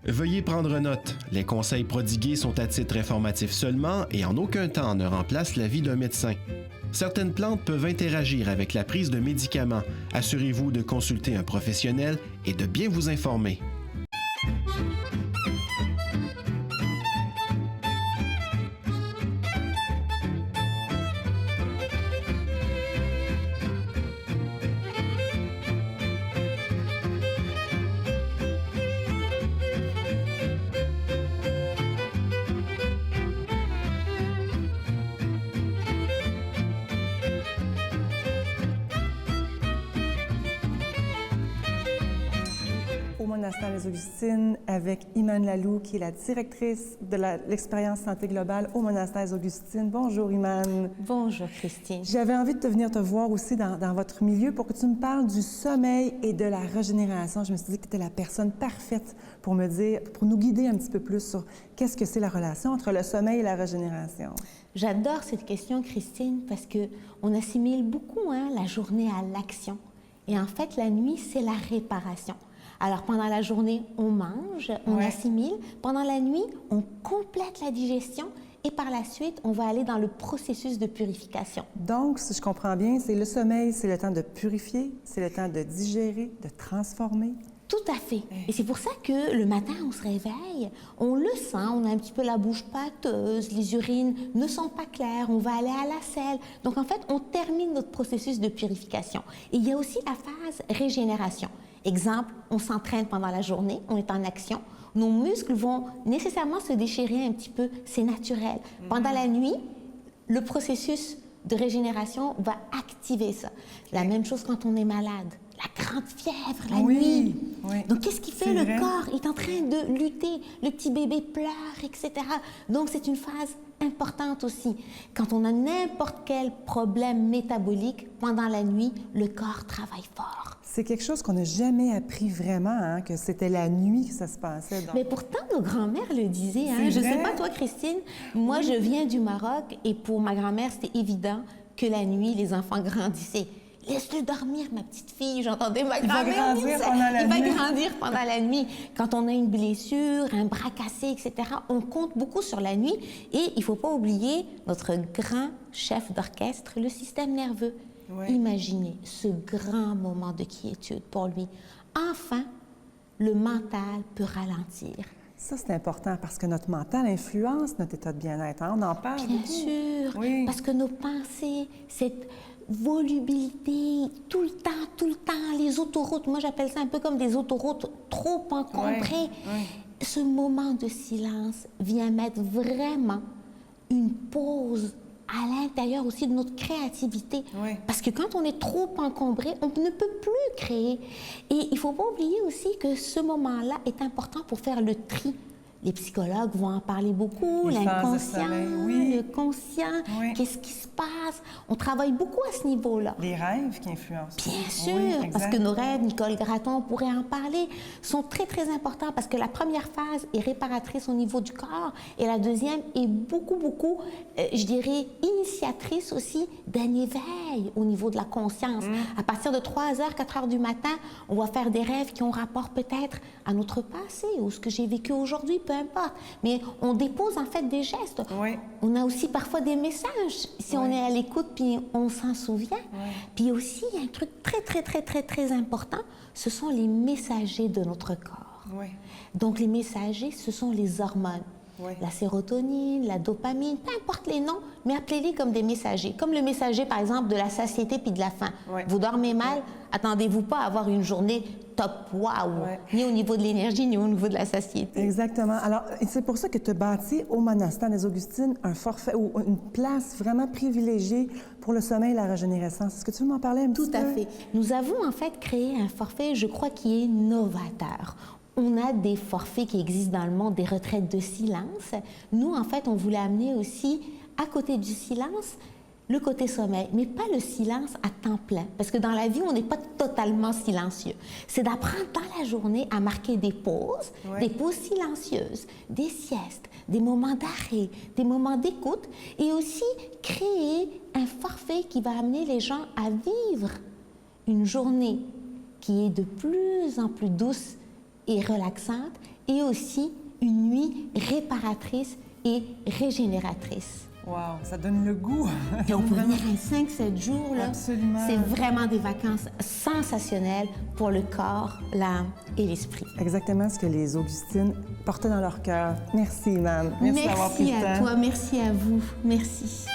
Veuillez prendre note, les conseils prodigués sont à titre informatif seulement et en aucun temps ne remplacent l'avis d'un médecin. Certaines plantes peuvent interagir avec la prise de médicaments. Assurez-vous de consulter un professionnel et de bien vous informer. Au monastère des Augustines avec Imane Lalou, qui est la directrice de l'expérience santé globale au monastère des Augustines. Bonjour Imane. Bonjour Christine. J'avais envie de venir te voir aussi dans votre milieu pour que tu me parles du sommeil et de la régénération. Je me suis dit que tu étais la personne parfaite pour me dire, pour nous guider un petit peu plus sur qu'est-ce que c'est la relation entre le sommeil et la régénération. J'adore cette question Christine parce qu'on assimile beaucoup la journée à l'action. Et en fait, la nuit, c'est la réparation. Alors, pendant la journée, on mange, on assimile. Pendant la nuit, on complète la digestion et par la suite, on va aller dans le processus de purification. Donc, si je comprends bien, c'est le sommeil, c'est le temps de purifier, c'est le temps de digérer, de transformer. Tout à fait. Et c'est pour ça que le matin, on se réveille, on le sent, on a un petit peu la bouche pâteuse, les urines ne sont pas claires, on va aller à la selle. Donc, en fait, on termine notre processus de purification. Et il y a aussi la phase régénération. Exemple, on s'entraîne pendant la journée, on est en action. Nos muscles vont nécessairement se déchirer un petit peu, c'est naturel. Pendant la nuit, le processus de régénération va activer ça. La même chose quand on est malade. La grande fièvre, la nuit. Oui. Donc, qu'est-ce qui fait? Le corps est en train de lutter. Le petit bébé pleure, etc. Donc, c'est une phase importante aussi. Quand on a n'importe quel problème métabolique, pendant la nuit, le corps travaille fort. C'est quelque chose qu'on n'a jamais appris vraiment, que c'était la nuit que ça se passait. Donc. Mais pourtant, nos grands-mères le disaient. Je ne sais pas toi, Christine, moi, je viens du Maroc et pour ma grand-mère, c'était évident que la nuit, les enfants grandissaient. Laisse-le dormir, ma petite fille. J'entendais ma grand-mère dire ça. Il va grandir pendant la nuit. Quand on a une blessure, un bras cassé, etc., on compte beaucoup sur la nuit. Et il ne faut pas oublier notre grand chef d'orchestre, le système nerveux. Imaginez ce grand moment de quiétude pour lui. Enfin, le mental peut ralentir. Ça, c'est important parce que notre mental influence notre état de bien-être. On en parle Bien beaucoup. sûr, parce que nos pensées, cette volubilité, tout le temps, les autoroutes, moi j'appelle ça un peu comme des autoroutes trop encombrées. Ce moment de silence vient mettre vraiment une pause à l'intérieur aussi de notre créativité. Parce que quand on est trop encombré, on ne peut plus créer. Et il ne faut pas oublier aussi que ce moment-là est important pour faire le tri. Les psychologues vont en parler beaucoup, l'inconscient, le conscient, qu'est-ce qui se passe. On travaille beaucoup à ce niveau-là. Les rêves qui influencent. Bien sûr, parce que nos rêves, Nicole Gratton pourrait en parler, sont très, très importants parce que la première phase est réparatrice au niveau du corps et la deuxième est beaucoup, je dirais, initiatrice aussi d'un éveil au niveau de la conscience. À partir de 3h, 4h du matin, on va faire des rêves qui ont rapport peut-être à notre passé ou ce que j'ai vécu aujourd'hui, peu importe. Mais on dépose en fait des gestes. On a aussi parfois des messages si on est à l'écoute puis on s'en souvient. Puis aussi, il y a un truc très important, ce sont les messagers de notre corps. Donc les messagers, ce sont les hormones. La sérotonine, la dopamine, peu importe les noms, mais appelez-les comme des messagers. Comme le messager, par exemple, de la satiété puis de la faim. Vous dormez mal, attendez-vous pas à avoir une journée top, waouh, ni au niveau de l'énergie, ni au niveau de la satiété. Exactement. Alors, c'est pour ça que tu as bâti au monastère des Augustines un forfait ou une place vraiment privilégiée pour le sommeil et la régénérescence. Est-ce que tu veux m'en parler un petit peu? Tout à fait. Nous avons en fait créé un forfait, je crois, qui est novateur. On a des forfaits qui existent dans le monde, des retraites de silence. Nous, en fait, on voulait amener aussi, à côté du silence, le côté sommeil, mais pas le silence à temps plein. Parce que dans la vie, on n'est pas totalement silencieux. C'est d'apprendre dans la journée à marquer des pauses silencieuses, des siestes, des moments d'arrêt, des moments d'écoute, et aussi créer un forfait qui va amener les gens à vivre une journée qui est de plus en plus douce et relaxante et aussi une nuit réparatrice et régénératrice. Wow, ça donne le goût. Et on peut venir à 5-7 jours, là. Absolument. C'est vraiment des vacances sensationnelles pour le corps, l'âme et l'esprit. Exactement ce que les Augustines portaient dans leur cœur. Merci, Imane. Merci d'avoir pris le temps. Merci à toi, merci à vous. Merci.